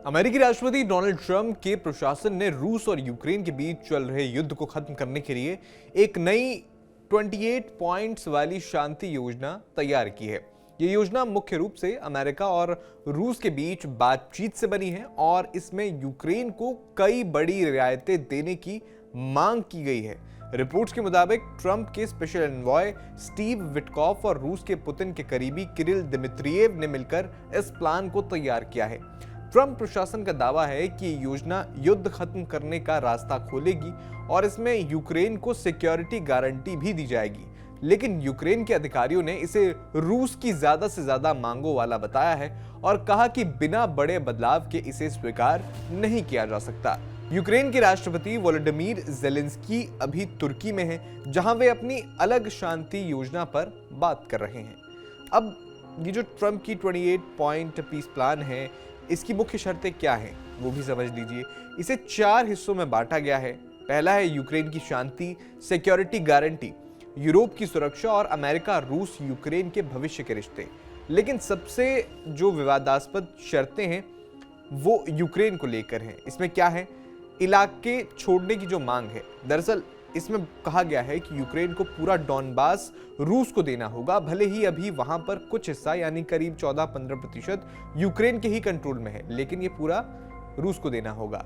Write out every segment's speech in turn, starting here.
अमेरिकी राष्ट्रपति Donald Trump के प्रशासन ने रूस और यूक्रेन के बीच चल रहे युद्ध को खत्म करने के लिए एक नई 28 पॉइंट्स वाली शांति योजना तैयार की है। ये योजना मुख्य रूप से अमेरिका और रूस के बीच बातचीत से बनी है और इसमें यूक्रेन को कई बड़ी रियायतें देने की मांग की गई है। रिपोर्ट्स के मुताबिक ट्रंप के स्पेशल एनवॉय स्टीव विटकॉफ और रूस के पुतिन के करीबी किरिल दिमित्रियेव ने मिलकर इस प्लान को तैयार किया है। ट्रंप प्रशासन का दावा है कि योजना युद्ध खत्म करने का रास्ता खोलेगी और इसमें यूक्रेन को सिक्योरिटी गारंटी भी दी जाएगी, लेकिन यूक्रेन के अधिकारियों ने इसे रूस की ज्यादा से ज्यादा मांगों वाला बताया है और कहा कि बिना बड़े बदलाव के इसे स्वीकार नहीं किया जा सकता। यूक्रेन के राष्ट्रपति वोलोडिमीर ज़ेलेंस्की अभी तुर्की में हैं, जहां वे अपनी अलग शांति योजना पर बात कर रहे हैं। अब ये जो ट्रंप की 28 पॉइंट पीस प्लान है, इसकी मुख्य शर्तें क्या हैं वो भी समझ लीजिए। इसे 4 हिस्सों में बांटा गया है। पहला है यूक्रेन की शांति, सिक्योरिटी गारंटी, यूरोप की सुरक्षा और अमेरिका रूस यूक्रेन के भविष्य के रिश्ते। लेकिन सबसे जो विवादास्पद शर्तें हैं वो यूक्रेन को लेकर हैं। इसमें क्या है? इलाके छोड़ने की जो मांग है। दरअसल इसमें कहा गया है कि यूक्रेन को पूरा डॉनबास रूस को देना होगा, भले ही अभी वहां पर कुछ हिस्सा यानी करीब 14-15% यूक्रेन के ही कंट्रोल में है, लेकिन ये पूरा रूस को देना होगा।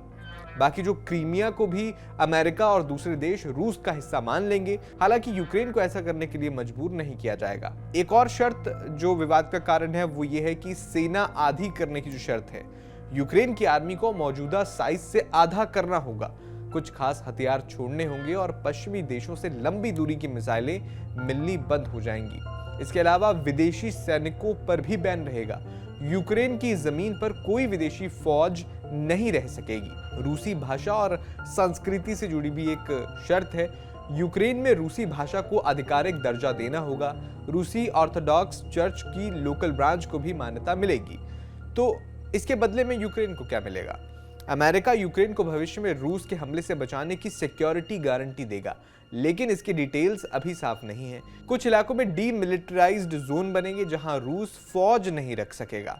बाकी जो क्रीमिया को भी अमेरिका और दूसरे देश रूस का हिस्सा मान लेंगे। हालांकि यूक्रेन को ऐसा करने के लिए मजबूर नहीं किया जाएगा। एक और शर्त जो विवाद का कारण है वो ये है कि सेना आधी करने की जो शर्त है, यूक्रेन की आर्मी को मौजूदा साइज से आधा करना होगा। कुछ खास हथियार छोड़ने होंगे और पश्चिमी देशों से लंबी दूरी की मिसाइलें मिलनी बंद हो जाएंगी। इसके अलावा विदेशी सैनिकों पर भी बैन रहेगा। यूक्रेन की जमीन पर कोई विदेशी फौज नहीं रह सकेगी। रूसी भाषा और संस्कृति से जुड़ी भी एक शर्त है। यूक्रेन में रूसी भाषा को आधिकारिक दर्जा देना होगा। रूसी ऑर्थोडॉक्स चर्च की लोकल ब्रांच को भी मान्यता मिलेगी। तो इसके बदले में यूक्रेन को क्या मिलेगा? अमेरिका यूक्रेन को भविष्य में रूस के हमले से बचाने की सिक्योरिटी गारंटी देगा, लेकिन इसकी डिटेल्स अभी साफ नहीं है। कुछ इलाकों में डीमिलिटराइज्ड जोन बनेंगे जहां रूस फौज नहीं रख सकेगा।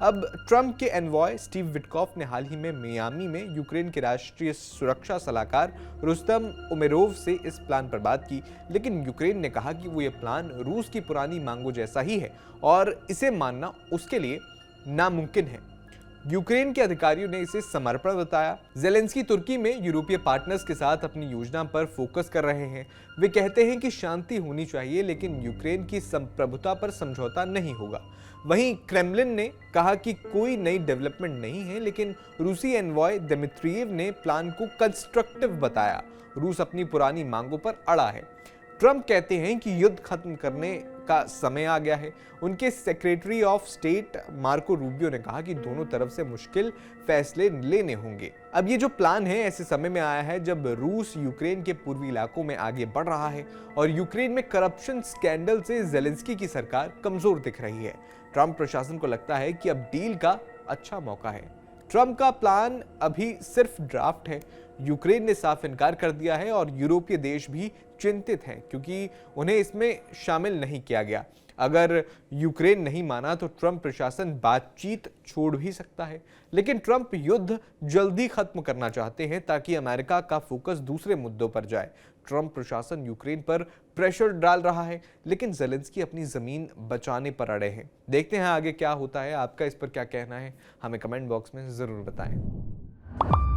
अब ट्रंप के एनवॉय स्टीव विटकॉफ ने हाल ही में मियामी में यूक्रेन के राष्ट्रीय सुरक्षा सलाहकार रुस्तम उमेरोव से इस प्लान पर बात की, लेकिन यूक्रेन ने कहा कि वो ये प्लान रूस की पुरानी मांगों जैसा ही है और इसे मानना उसके लिए नामुमकिन है। यूक्रेन के अधिकारियों ने इसे समर्पण बताया। ज़ेलेंस्की तुर्की में यूरोपीय पार्टनर्स के साथ अपनी योजना पर फोकस कर रहे हैं। वे कहते हैं कि शांति होनी चाहिए, लेकिन यूक्रेन की संप्रभुता पर समझौता नहीं होगा। वहीं क्रेमलिन ने कहा कि कोई नई डेवलपमेंट नहीं है, लेकिन रूसी एनवॉय दिमित्रियेव ने प्लान को कंस्ट्रक्टिव बताया। रूस अपनी पुरानी मांगों पर अड़ा है। ट्रंप कहते हैं कि युद्ध खत्म करने का समय आ गया है। उनके secretary of state Marco Rubio ने कहा कि दोनों तरफ से मुश्किल फैसले लेने होंगे। अब ये जो प्लान है ऐसे समय में आया है जब रूस यूक्रेन के पूर्वी इलाकों में आगे बढ़ रहा है और यूक्रेन में करप्शन स्कैंडल से ज़ेलेंस्की की सरकार कमजोर दिख रही है। ट्रंप प्रशासन को लगता है कि अब डील का अच्छा मौका है। ट्रंप का प्लान अभी सिर्फ ड्राफ्ट है। यूक्रेन ने साफ इनकार कर दिया है और यूरोपीय देश भी चिंतित हैं क्योंकि उन्हें इसमें शामिल नहीं किया गया। अगर यूक्रेन नहीं माना तो ट्रंप प्रशासन बातचीत छोड़ भी सकता है, लेकिन ट्रंप युद्ध जल्दी खत्म करना चाहते हैं ताकि अमेरिका का फोकस दूसरे मुद्दों पर जाए। ट्रंप प्रशासन यूक्रेन पर प्रेशर डाल रहा है, लेकिन ज़ेलेंस्की अपनी जमीन बचाने पर अड़े हैं। देखते हैं आगे क्या होता है। आपका इस पर क्या कहना है, हमें कमेंट बॉक्स में जरूर बताएं।